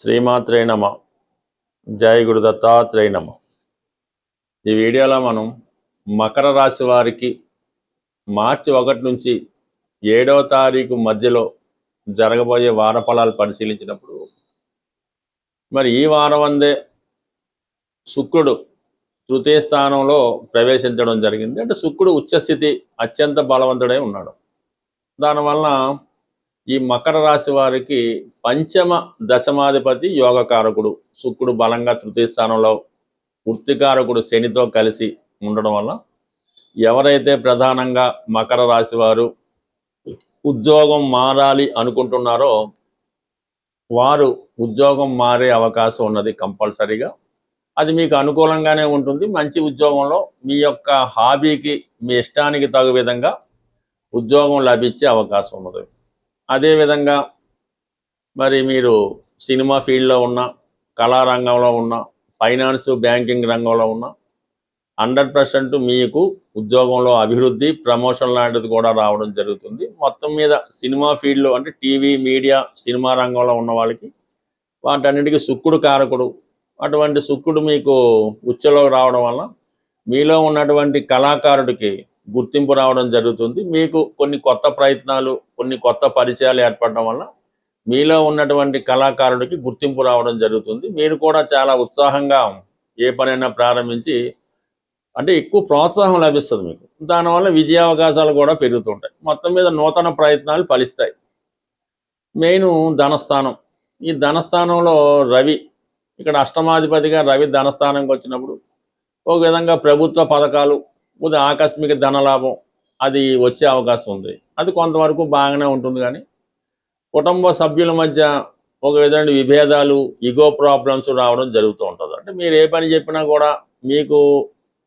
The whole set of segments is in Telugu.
శ్రీమాత్రే నమ. జై గురు దత్తాత్రేయ నమ. ఈ వీడియోలో మనం మకర రాశి వారికి మార్చి 1 నుంచి 7వ తారీఖు మధ్యలో జరగబోయే వార ఫలాలు పరిశీలించినప్పుడు మరి ఈ వారం అందే శుక్రుడు తృతీయ స్థానంలో ప్రవేశించడం జరిగింది. అంటే శుక్రుడు ఉచ్చస్థితి అత్యంత బలవంతుడై ఉన్నాడు. దానివల్ల ఈ మకర రాశి వారికి పంచమ దశమాధిపతి యోగకారకుడు శుక్రుడు బలంగా తృతీయ స్థానంలో, వృత్తికారకుడు శనితో కలిసి ఉండడం వల్ల ఎవరైతే ప్రధానంగా మకర రాశి వారు ఉద్యోగం మారాలి అనుకుంటున్నారో వారు ఉద్యోగం మారే అవకాశం ఉన్నది కంపల్సరీగా. అది మీకు అనుకూలంగానే ఉంటుంది. మంచి ఉద్యోగంలో మీ యొక్క హాబీకి, మీ ఇష్టానికి తగు విధంగా ఉద్యోగం లభించే అవకాశం ఉన్నది. అదేవిధంగా మరి మీరు సినిమా ఫీల్డ్లో ఉన్న, కళారంగంలో ఉన్న, ఫైనాన్స్ బ్యాంకింగ్ రంగంలో ఉన్న 100% మీకు ఉద్యోగంలో అభివృద్ధి, ప్రమోషన్ లాంటిది కూడా రావడం జరుగుతుంది. మొత్తం మీద సినిమా ఫీల్డ్లో అంటే టీవీ, మీడియా, సినిమా రంగంలో ఉన్న వాళ్ళకి వాటన్నిటికీ శుక్రుడు కారకుడు. అటువంటి శుక్రుడు మీకు ఉచ్చలో రావడం వల్ల మీలో ఉన్నటువంటి కళాకారుడికి గుర్తింపు రావడం జరుగుతుంది. మీకు కొన్ని కొత్త ప్రయత్నాలు, కొన్ని కొత్త పరిచయాలు ఏర్పడడం వల్ల మీలో ఉన్నటువంటి కళాకారుడికి గుర్తింపు రావడం జరుగుతుంది. మీరు కూడా చాలా ఉత్సాహంగా ఏ పనైనా ప్రారంభించి అంటే ఎక్కువ ప్రోత్సాహం లభిస్తుంది మీకు. దానివల్ల విజయావకాశాలు కూడా పెరుగుతుంటాయి. మొత్తం మీద నూతన ప్రయత్నాలు ఫలిస్తాయి. మెయిన్ ధనస్థానం. ఈ ధనస్థానంలో రవి, ఇక్కడ అష్టమాధిపతిగా రవి ధనస్థానంకి వచ్చినప్పుడు ఒక విధంగా ప్రభుత్వ పథకాలు, ఆకస్మిక ధనలాభం అది వచ్చే అవకాశం ఉంది. అది కొంతవరకు బాగానే ఉంటుంది. కానీ కుటుంబ సభ్యుల మధ్య ఒక విధమైన విభేదాలు, ఈగో ప్రాబ్లమ్స్ రావడం జరుగుతూ ఉంటుంది. అంటే మీరు ఏ పని చెప్పినా కూడా మీకు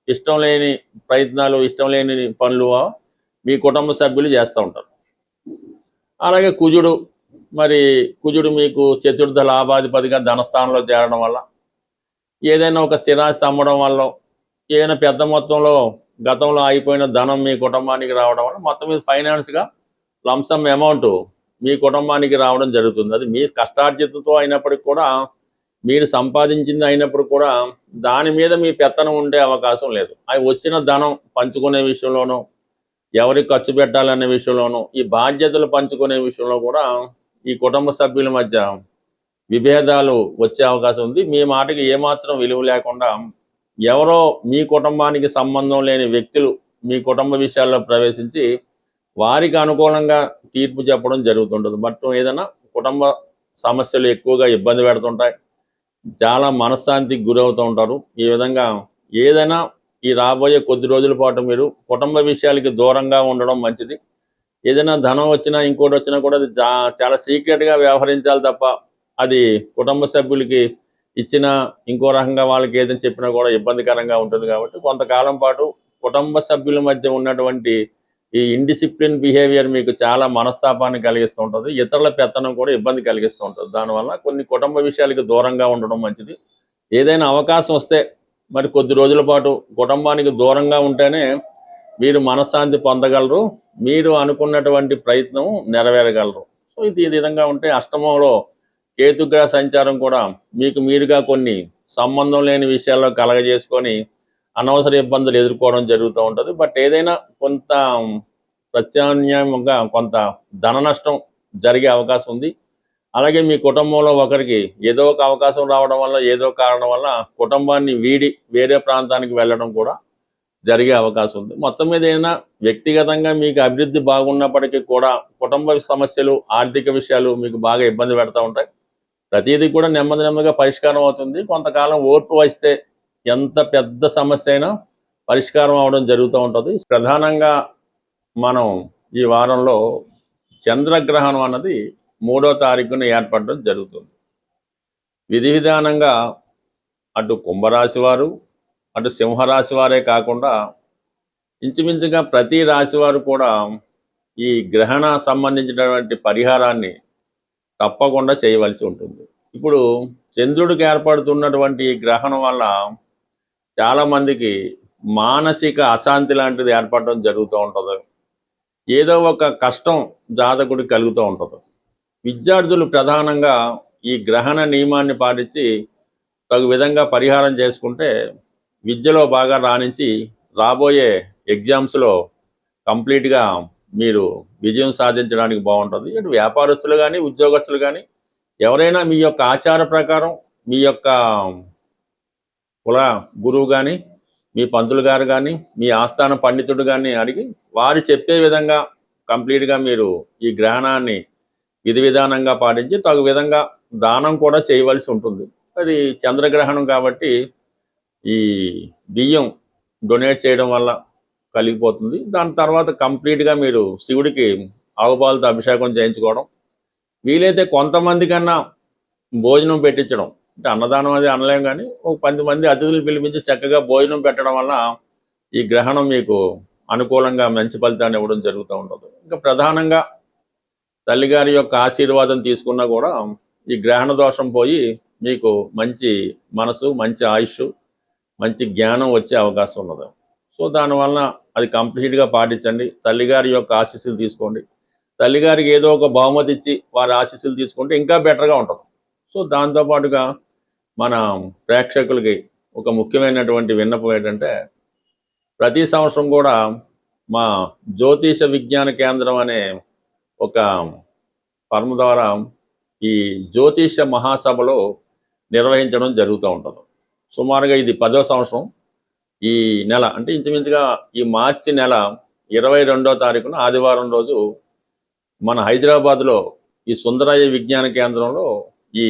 ఇష్టం లేని ప్రయత్నాలు, ఇష్టం లేని పనులు మీ కుటుంబ సభ్యులు చేస్తూ ఉంటారు. అలాగే కుజుడు మీకు చతుర్థ లాభాధిపతిగా ధనస్థానంలో చేరడం వల్ల ఏదైనా ఒక స్థిరాస్తి అమ్మడం వల్ల, ఏదైనా పెద్ద మొత్తంలో గతంలో అయిపోయిన ధనం మీ కుటుంబానికి రావడం వల్ల మొత్తం మీద ఫైనాన్స్గా లంసమ్ అమౌంట్ మీ కుటుంబానికి రావడం జరుగుతుంది. అది మీ కష్టార్జితంతో అయినప్పటికి కూడా, మీరు సంపాదించింది అయినప్పుడు కూడా దాని మీద మీ పెత్తనం ఉండే అవకాశం లేదు. అవి వచ్చిన ధనం పంచుకునే విషయంలోనూ, ఎవరికి ఖర్చు పెట్టాలనే విషయంలోనూ, ఈ బాధ్యతలు పంచుకునే విషయంలో కూడా ఈ కుటుంబ సభ్యుల మధ్య విభేదాలు వచ్చే అవకాశం ఉంది. మీ మాటకి ఏమాత్రం విలువ లేకుండా ఎవరో మీ కుటుంబానికి సంబంధం లేని వ్యక్తులు మీ కుటుంబ విషయాల్లో ప్రవేశించి వారికి అనుకూలంగా తీర్పు చెప్పడం జరుగుతుంటుంది. బట్ ఏదైనా కుటుంబ సమస్యలు ఎక్కువగా ఇబ్బంది పెడుతుంటాయి. చాలా మనశ్శాంతికి గురవుతూ ఉంటారు. ఈ విధంగా ఏదైనా ఈ రాబోయే కొద్ది రోజుల పాటు మీరు కుటుంబ విషయాలకి దూరంగా ఉండడం మంచిది. ఏదైనా ధనం వచ్చినా, ఇంకోటి వచ్చినా కూడా అది చాలా సీక్రెట్గా వ్యవహరించాలి తప్ప అది కుటుంబ సభ్యులకి ఇచ్చిన ఇంకో రకంగా వాళ్ళకి ఏదైనా చెప్పినా కూడా ఇబ్బందికరంగా ఉంటుంది. కాబట్టి కొంతకాలం పాటు కుటుంబ సభ్యుల మధ్య ఉన్నటువంటి ఈ ఇండిసిప్లిన్ బిహేవియర్ మీకు చాలా మనస్తాపాన్ని కలిగిస్తూ ఉంటుంది. ఇతరుల పెత్తనం కూడా ఇబ్బంది కలిగిస్తూ ఉంటుంది. దానివల్ల కొన్ని కుటుంబ విషయాలకి దూరంగా ఉండడం మంచిది. ఏదైనా అవకాశం వస్తే మరి కొద్ది రోజుల పాటు కుటుంబానికి దూరంగా ఉంటేనే మీరు మనశ్శాంతి పొందగలరు, మీరు అనుకున్నటువంటి ప్రయత్నం నెరవేరగలరు. సో ఇది ఈ విధంగా ఉంటే అష్టమంలో కేతుగ్రహ సంచారం కూడా మీకు మీరుగా కొన్ని సంబంధం లేని విషయాల్లో కలగజేసుకొని అనవసర ఇబ్బందులు ఎదుర్కోవడం జరుగుతూ ఉంటుంది. బట్ ఏదైనా కొంత ప్రత్యామ్నాయంగా కొంత ధన నష్టం జరిగే అవకాశం ఉంది. అలాగే మీ కుటుంబంలో ఒకరికి ఏదో ఒక అవకాశం రావడం వల్ల, ఏదో కారణం వల్ల కుటుంబాన్ని వీడి వేరే ప్రాంతానికి వెళ్ళడం కూడా జరిగే అవకాశం ఉంది. మొత్తం మీద ఏదైనా వ్యక్తిగతంగా మీకు అభివృద్ధి బాగున్నప్పటికీ కూడా కుటుంబ సమస్యలు, ఆర్థిక విషయాలు మీకు బాగా ఇబ్బంది పెడతా ఉంటాయి. ప్రతిదీ కూడా నెమ్మదిగా పరిష్కారం అవుతుంది. కొంతకాలం ఓర్పు వస్తే ఎంత పెద్ద సమస్య అయినా పరిష్కారం అవడం జరుగుతూ ఉంటుంది. ప్రధానంగా మనం ఈ వారంలో చంద్రగ్రహణం అన్నది 3వ తారీఖున ఏర్పడడం జరుగుతుంది. విధి విధానంగా అటు కుంభరాశి వారు, అటు సింహరాశి వారే కాకుండా ఇంచుమించుగా ప్రతి రాశి వారు కూడా ఈ గ్రహణ సంబంధించినటువంటి పరిహారాన్ని తప్పకుండా చేయవలసి ఉంటుంది. ఇప్పుడు చంద్రుడికి ఏర్పడుతున్నటువంటి ఈ గ్రహణం వల్ల చాలామందికి మానసిక అశాంతి లాంటిది ఏర్పడడం జరుగుతూ ఉంటుంది. ఏదో ఒక కష్టం జాతకుడికి కలుగుతూ ఉంటుంది. విద్యార్థులు ప్రధానంగా ఈ గ్రహణ నియమాన్ని పాటించి తగు విధంగా పరిహారం చేసుకుంటే విద్యలో బాగా రాణించి రాబోయే ఎగ్జామ్స్లో కంప్లీట్గా మీరు విజయం సాధించడానికి బాగుంటుంది. ఇటు వ్యాపారస్తులు కానీ ఉద్యోగస్తులు కానీ ఎవరైనా మీ యొక్క ఆచార ప్రకారం మీ యొక్క కుల గురువు కానీ మీ పంతులు గారు కానీ మీ ఆస్థాన పండితుడు కానీ అడిగి వారు చెప్పే విధంగా కంప్లీట్గా మీరు ఈ గ్రహణాన్ని విధి విధానంగా పాటించి తగు విధంగా దానం కూడా చేయవలసి ఉంటుంది. అది చంద్రగ్రహణం కాబట్టి ఈ బియ్యం డొనేట్ చేయడం వల్ల కలిగిపోతుంది. దాని తర్వాత కంప్లీట్గా మీరు శివుడికి ఆవుపాలతో అభిషేకం చేయించుకోవడం, వీలైతే కొంతమంది కన్నా భోజనం పెట్టించడం, అంటే అన్నదానం అది అనలేం కానీ ఒక 10 మంది అతిథులు పిలిపించి చక్కగా భోజనం పెట్టడం వల్ల ఈ గ్రహణం మీకు అనుకూలంగా మంచి ఫలితాన్ని ఇవ్వడం జరుగుతూ ఉంటుంది. ఇంకా ప్రధానంగా తల్లిగారి యొక్క ఆశీర్వాదం తీసుకున్నా కూడా ఈ గ్రహణ దోషం పోయి మీకు మంచి మనసు, మంచి ఆయుష్, మంచి జ్ఞానం వచ్చే అవకాశం ఉన్నది. సో దానివల్ల అది కంప్లీట్గా పాటించండి. తల్లిగారి యొక్క ఆశీస్సులు తీసుకోండి. తల్లిగారికి ఏదో ఒక బహుమతి ఇచ్చి వారి ఆశీస్సులు తీసుకుంటే ఇంకా బెటర్గా ఉంటుంది. సో దాంతోపాటుగా మన ప్రేక్షకులకి ఒక ముఖ్యమైనటువంటి విన్నపం ఏంటంటే, ప్రతి సంవత్సరం కూడా మా జ్యోతిష విజ్ఞాన కేంద్రం అనే ఒక ఫర్మ్ ద్వారా ఈ జ్యోతిష మహాసభలో నిర్వహించడం జరుగుతూ ఉంటుంది. సుమారుగా ఇది 10వ సంవత్సరం. ఈ నెల అంటే ఇంచుమించుగా ఈ మార్చి నెల 22వ తారీఖున ఆదివారం రోజు మన హైదరాబాద్లో ఈ సుందరయ్య విజ్ఞాన కేంద్రంలో ఈ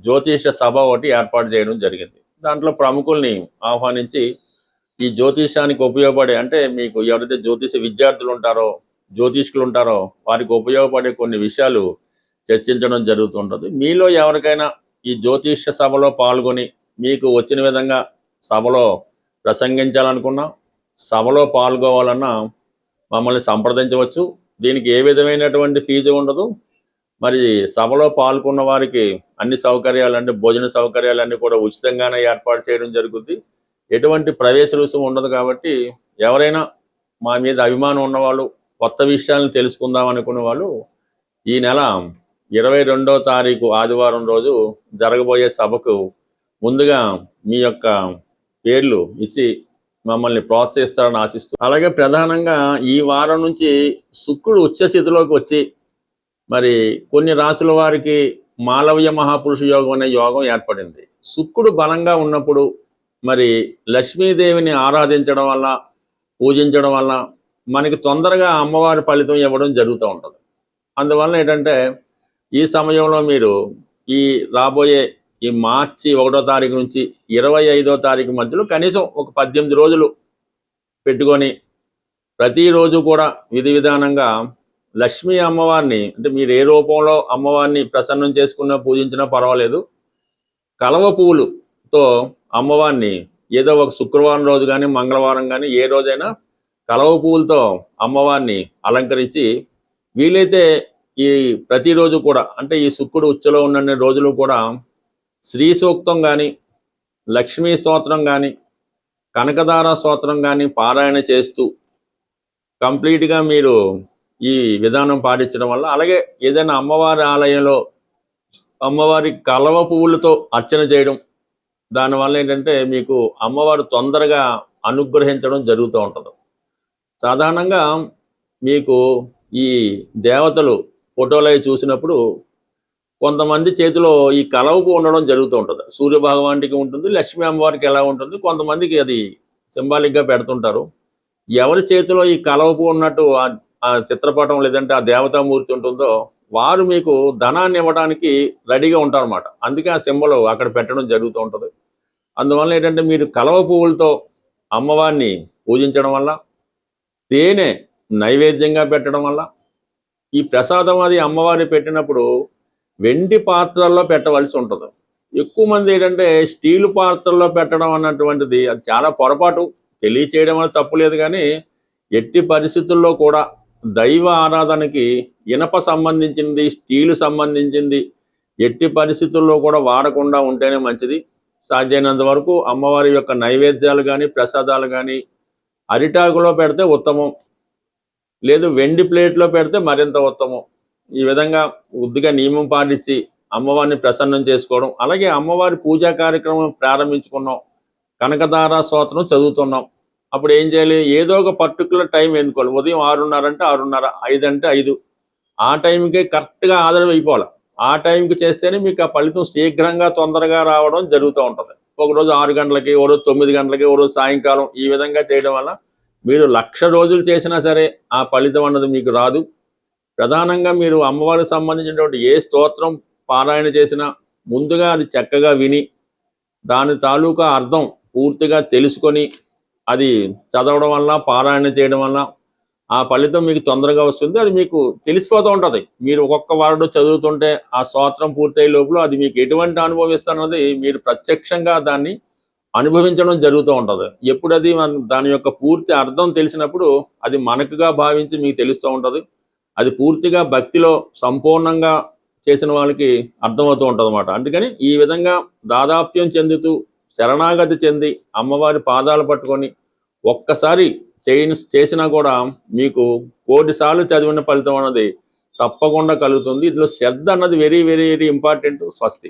జ్యోతిష సభ ఒకటి ఏర్పాటు చేయడం జరిగింది. దాంట్లో ప్రముఖుల్ని ఆహ్వానించి ఈ జ్యోతిషానికి ఉపయోగపడే, అంటే మీకు ఎవరైతే జ్యోతిష విద్యార్థులు ఉంటారో, జ్యోతిష్కులు ఉంటారో వారికి ఉపయోగపడే కొన్ని విషయాలు చర్చించడం జరుగుతుంటుంది. మీలో ఎవరికైనా ఈ జ్యోతిష సభలో పాల్గొని మీకు వచ్చిన విధంగా సభలో ప్రసంగించాలనుకున్నా, సభలో పాల్గొవాలన్నా మమ్మల్ని సంప్రదించవచ్చు. దీనికి ఏ విధమైనటువంటి ఫీజు ఉండదు. మరి సభలో పాల్గొన్న వారికి అన్ని సౌకర్యాలు, అంటే భోజన సౌకర్యాలన్నీ కూడా ఉచితంగానే ఏర్పాటు చేయడం జరుగుతుంది. ఎటువంటి ప్రవేశ రుసుము ఉండదు. కాబట్టి ఎవరైనా మా మీద అభిమానం ఉన్నవాళ్ళు, కొత్త విషయాలను తెలుసుకుందాం అనుకునే వాళ్ళు ఈ నెల 22వ తారీఖు ఆదివారం రోజు జరగబోయే సభకు ముందుగా మీ యొక్క పేర్లు ఇచ్చి మమ్మల్ని ప్రోత్సహిస్తారని ఆశిస్తూ, అలాగే ప్రధానంగా ఈ వారం నుంచి శుక్రుడు ఉచ్చస్థితిలోకి వచ్చి మరి కొన్ని రాసుల వారికి మాలవ్య మహాపురుష యోగం అనే యోగం ఏర్పడింది. శుక్రుడు బలంగా ఉన్నప్పుడు మరి లక్ష్మీదేవిని ఆరాధించడం వల్ల, పూజించడం వల్ల మనకి తొందరగా అమ్మవారి ఫలితం ఇవ్వడం జరుగుతూ ఉంటుంది. అందువల్ల ఏంటంటే ఈ సమయంలో మీరు ఈ రాబోయే ఈ మార్చి 1వ తారీఖు నుంచి 25వ తారీఖు మధ్యలో కనీసం ఒక 18 రోజులు పెట్టుకొని ప్రతిరోజు కూడా విధి విధానంగా లక్ష్మీ అమ్మవారిని, అంటే మీరు ఏ రూపంలో అమ్మవారిని ప్రసన్నం చేసుకున్నా పూజించినా పర్వాలేదు, కలవ పువ్వులతో అమ్మవారిని ఏదో ఒక శుక్రవారం రోజు కానీ మంగళవారం కానీ ఏ రోజైనా కలవ పువ్వులతో అమ్మవారిని అలంకరించి వీలైతే ఈ ప్రతిరోజు కూడా, అంటే ఈ శుక్రుడు ఉచ్చలో ఉన్న రోజులు కూడా శ్రీ సూక్తం కానీ, లక్ష్మీ స్తోత్రం కానీ, కనకదార స్తోత్రం కానీ పారాయణ చేస్తూ కంప్లీట్గా మీరు ఈ విధానం పాటించడం వల్ల, అలాగే ఏదైనా అమ్మవారి ఆలయంలో అమ్మవారి కలవ పువ్వులతో అర్చన చేయడం, దానివల్ల ఏంటంటే మీకు అమ్మవారు తొందరగా అనుగ్రహించడం జరుగుతూ ఉంటుంది. సాధారణంగా మీకు ఈ దేవతలు ఫోటోలు అవి చూసినప్పుడు కొంతమంది చేతిలో ఈ కలవ పువ్వు ఉండడం జరుగుతూ ఉంటుంది. సూర్య భగవానికి ఉంటుంది, లక్ష్మీ అమ్మవారికి ఎలా ఉంటుంది, కొంతమందికి అది సింబాలిక్గా పెడుతుంటారు. ఎవరి చేతిలో ఈ కలవ పువ్వు ఉన్నట్టు ఆ చిత్రపటం లేదంటే ఆ దేవతామూర్తి ఉంటుందో వారు మీకు ధనాన్ని ఇవ్వడానికి రెడీగా ఉంటారన్నమాట. అందుకే ఆ సింబల్ అక్కడ పెట్టడం జరుగుతూ ఉంటుంది. అందువల్ల ఏంటంటే మీరు కలవ పువ్వులతో అమ్మవారిని పూజించడం వల్ల, తేనె నైవేద్యంగా పెట్టడం వల్ల, ఈ ప్రసాదం అది అమ్మవారిని పెట్టినప్పుడు వెండి పాత్రల్లో పెట్టవలసి ఉంటుంది. ఎక్కువ మంది ఏంటంటే స్టీలు పాత్రల్లో పెట్టడం అన్నటువంటిది అది చాలా పొరపాటు. తెలియచేయడం వల్ల తప్పు లేదు, కానీ ఎట్టి పరిస్థితుల్లో కూడా దైవ ఆరాధనకి ఇనప సంబంధించింది, స్టీలు సంబంధించింది ఎట్టి పరిస్థితుల్లో కూడా వాడకుండా ఉంటేనే మంచిది. సాధ్యమైనంత వరకు అమ్మవారి యొక్క నైవేద్యాలు కానీ ప్రసాదాలు కానీ అరిటాకులో పెడితే ఉత్తమం, లేదు వెండి ప్లేట్లో పెడితే మరింత ఉత్తమం. ఈ విధంగా ఉద్దిగా నియమం పాటించి అమ్మవారిని ప్రసన్నం చేసుకోవడం, అలాగే అమ్మవారి పూజా కార్యక్రమం ప్రారంభించుకున్నాం, కనకదార స్తోత్రం చదువుతున్నాం. అప్పుడు ఏం చేయాలి, ఏదో ఒక పర్టికులర్ టైం ఎన్నుకోవాలి. ఉదయం 6:30 అంటే 6:30, 5 అంటే 5, ఆ టైంకే కరెక్ట్గా ఆదరణ అయిపోవాలి. ఆ టైంకి చేస్తేనే మీకు ఆ ఫలితం శీఘ్రంగా తొందరగా రావడం జరుగుతూ ఉంటుంది. ఒకరోజు 6 గంటలకి, ఓ రోజు 9 గంటలకి, ఓ రోజు సాయంకాలం, ఈ విధంగా చేయడం వల్ల మీరు 1,00,000 రోజులు చేసినా సరే ఆ ఫలితం అన్నది మీకు రాదు. ప్రధానంగా మీరు అమ్మవారికి సంబంధించినటువంటి ఏ స్తోత్రం పారాయణ చేసినా ముందుగా అది చక్కగా విని దాని తాలూకా అర్థం పూర్తిగా తెలుసుకొని అది చదవడం వల్ల, పారాయణ చేయడం వల్ల ఆ ఫలితం మీకు తొందరగా వస్తుంది. అది మీకు తెలిసిపోతూ ఉంటుంది. మీరు ఒక్కొక్క వాడు చదువుతుంటే ఆ స్తోత్రం పూర్తయ్యే లోపల అది మీకు ఎటువంటి అనుభవిస్తున్నది మీరు ప్రత్యక్షంగా దాన్ని అనుభవించడం జరుగుతూ ఉంటుంది. ఎప్పుడది దాని యొక్క పూర్తి అర్థం తెలిసినప్పుడు అది మనకుగా భావించి మీకు తెలుస్తూ ఉంటుంది. అది పూర్తిగా భక్తిలో సంపూర్ణంగా చేసిన వాళ్ళకి అర్థమవుతూ ఉంటుంది అన్నమాట. అందుకని ఈ విధంగా దాదాప్యం చెందుతూ శరణాగతి చెంది అమ్మవారి పాదాలు పట్టుకొని ఒక్కసారి చేసినా కూడా మీకు 1,000 సార్లు చదివిన ఫలితం అన్నది తప్పకుండా కలుగుతుంది. ఇందులో శ్రద్ధ అన్నది వెరీ వెరీ వెరీ ఇంపార్టెంట్. స్వస్తి.